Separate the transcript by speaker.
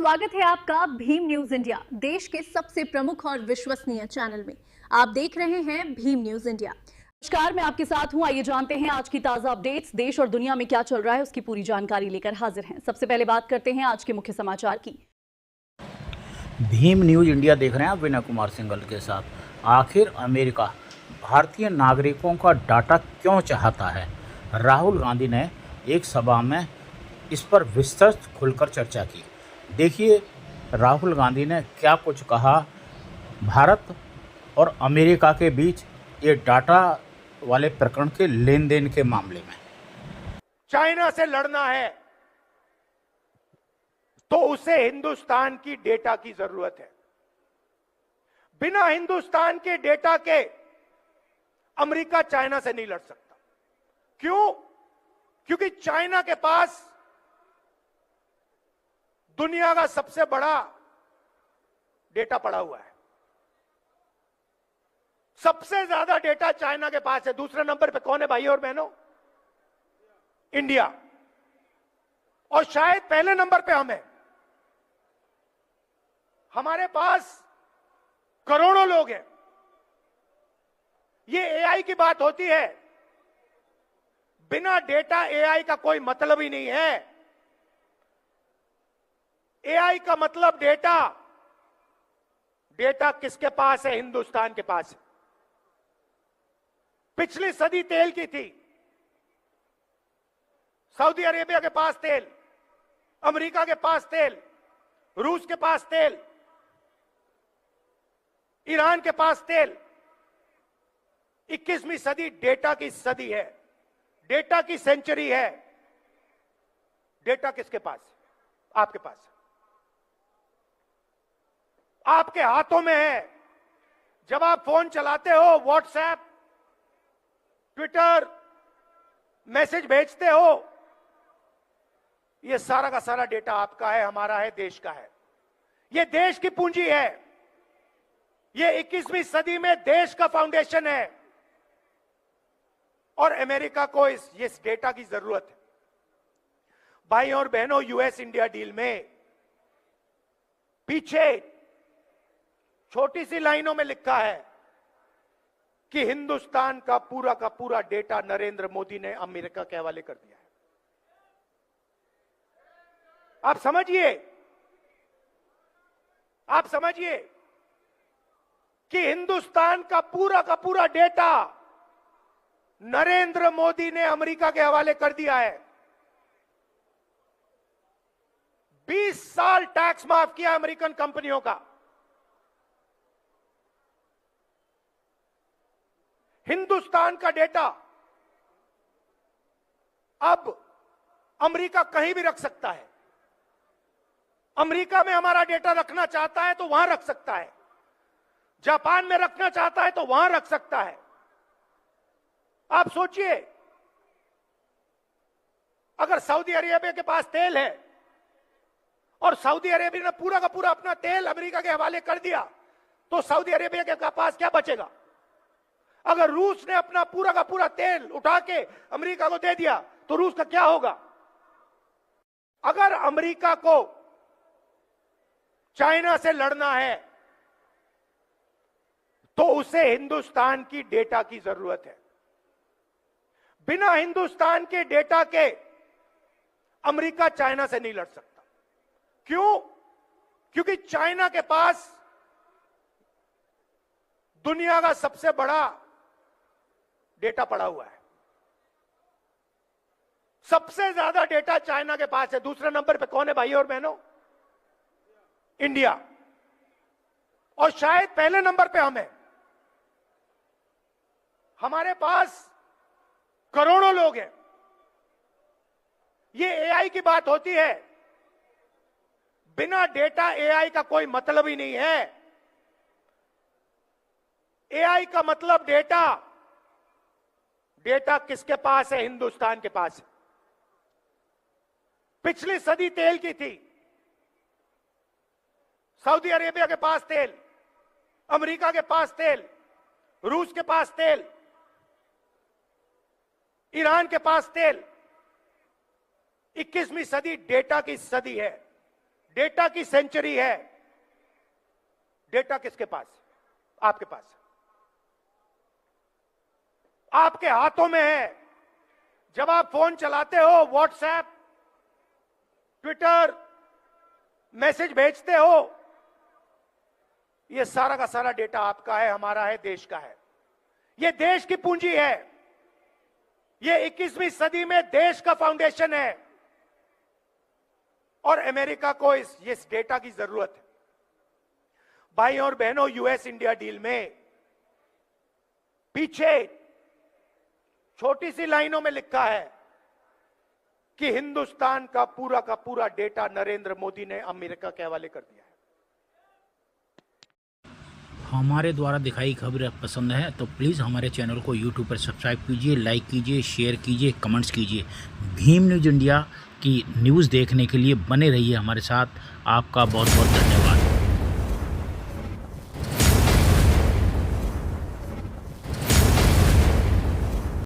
Speaker 1: स्वागत है आपका भीम न्यूज इंडिया, देश के सबसे प्रमुख और विश्वसनीय चैनल में। आप देख रहे हैं भीम न्यूज इंडिया। नमस्कार, मैं आपके साथ हूं। आइए जानते हैं आज की ताजा अपडेट्स। देश और दुनिया में क्या चल रहा है उसकी पूरी जानकारी लेकर हाजिर हैं। सबसे पहले बात करते हैं आज के मुख्य समाचार की।
Speaker 2: भीम न्यूज इंडिया देख रहे हैं आप विनय कुमार सिंघल के साथ। आखिर अमेरिका भारतीय नागरिकों का डाटा क्यों चाहता है? राहुल गांधी ने एक सभा में इस पर विस्तृत खुलकर चर्चा की। देखिए राहुल गांधी ने क्या कुछ कहा भारत और अमेरिका के बीच ये डाटा वाले प्रकरण के लेन देन के मामले में।
Speaker 3: चाइना से लड़ना है तो उसे हिंदुस्तान की डेटा की जरूरत है। बिना हिंदुस्तान के डेटा के अमेरिका चाइना से नहीं लड़ सकता। क्यों? क्योंकि चाइना के पास दुनिया का सबसे बड़ा डेटा पड़ा हुआ है। सबसे ज्यादा डेटा चाइना के पास है। दूसरे नंबर पे कौन है भाई और बहनों? इंडिया। और शायद पहले नंबर पे हम हैं। हमारे पास करोड़ों लोग हैं। ये एआई की बात होती है। बिना डेटा एआई का कोई मतलब ही नहीं है। एआई का मतलब डेटा। डेटा किसके पास है? हिंदुस्तान के पास है। पिछली सदी तेल की थी। सऊदी अरेबिया के पास तेल, अमेरिका के पास तेल, रूस के पास तेल, ईरान के पास तेल। 21वीं सदी डेटा की सदी है। डेटा की सेंचुरी है। डेटा किसके पास? आपके पास। आपके हाथों में है। जब आप फोन चलाते हो, व्हाट्सएप, ट्विटर, मैसेज भेजते हो, यह सारा का सारा डेटा आपका है, हमारा है, देश का है। यह देश की पूंजी है। यह 21वीं सदी में देश का फाउंडेशन है। और अमेरिका को इस डेटा की जरूरत है। भाई और बहनों, यूएस इंडिया डील में पीछे छोटी सी लाइनों में लिखा है कि हिंदुस्तान का पूरा डेटा नरेंद्र मोदी ने अमेरिका के हवाले कर दिया है। आप समझिए कि हिंदुस्तान का पूरा डेटा नरेंद्र मोदी ने अमेरिका के हवाले कर दिया है। 20 साल टैक्स माफ किया अमेरिकन कंपनियों का। हिंदुस्तान का डेटा अब अमेरिका कहीं भी रख सकता है। अमेरिका में हमारा डेटा रखना चाहता है तो वहां रख सकता है। जापान में रखना चाहता है तो वहां रख सकता है। आप सोचिए, अगर सऊदी अरेबिया के पास तेल है और सऊदी अरेबिया ने पूरा का पूरा अपना तेल अमेरिका के हवाले कर दिया, तो सऊदी अरेबिया के पास क्या बचेगा? अगर रूस ने अपना पूरा का पूरा तेल उठा के अमेरिका को दे दिया, तो रूस का क्या होगा? अगर अमेरिका को चाइना से लड़ना है तो उसे हिंदुस्तान की डेटा की जरूरत है। बिना हिंदुस्तान के डेटा के अमेरिका चाइना से नहीं लड़ सकता। क्यों? क्योंकि चाइना के पास दुनिया का सबसे बड़ा डेटा पड़ा हुआ है। सबसे ज्यादा डेटा चाइना के पास है। दूसरे नंबर पे कौन है भाई और बहनों? इंडिया। और शायद पहले नंबर पे हम हैं। हमारे पास करोड़ों लोग हैं। ये एआई की बात होती है। बिना डेटा एआई का कोई मतलब ही नहीं है। एआई का मतलब डेटा। डेटा किसके पास है? हिंदुस्तान के पास है। पिछली सदी तेल की थी। सऊदी अरेबिया के पास तेल, अमेरिका के पास तेल, रूस के पास तेल, ईरान के पास तेल। 21वीं सदी डेटा की सदी है। डेटा की सेंचुरी है। डेटा किसके पास? आपके पास, आपके हाथों में है। जब आप फोन चलाते हो, व्हाट्सएप, ट्विटर, मैसेज भेजते हो, यह सारा का सारा डेटा आपका है, हमारा है, देश का है। यह देश की पूंजी है। यह 21वीं सदी में देश का फाउंडेशन है और अमेरिका को इस डेटा की जरूरत है। भाई और बहनों, यूएस इंडिया डील में पीछे छोटी सी लाइनों में लिखा है कि हिंदुस्तान का पूरा डेटा नरेंद्र मोदी ने अमेरिका के हवाले कर दिया है।
Speaker 2: हमारे द्वारा दिखाई खबर पसंद है तो प्लीज़ हमारे चैनल को यूट्यूब पर सब्सक्राइब कीजिए, लाइक कीजिए, शेयर कीजिए, कमेंट्स कीजिए। भीम न्यूज़ इंडिया की न्यूज़ देखने के लिए बने रहिए हमारे साथ। आपका बहुत बहुत धन्यवाद।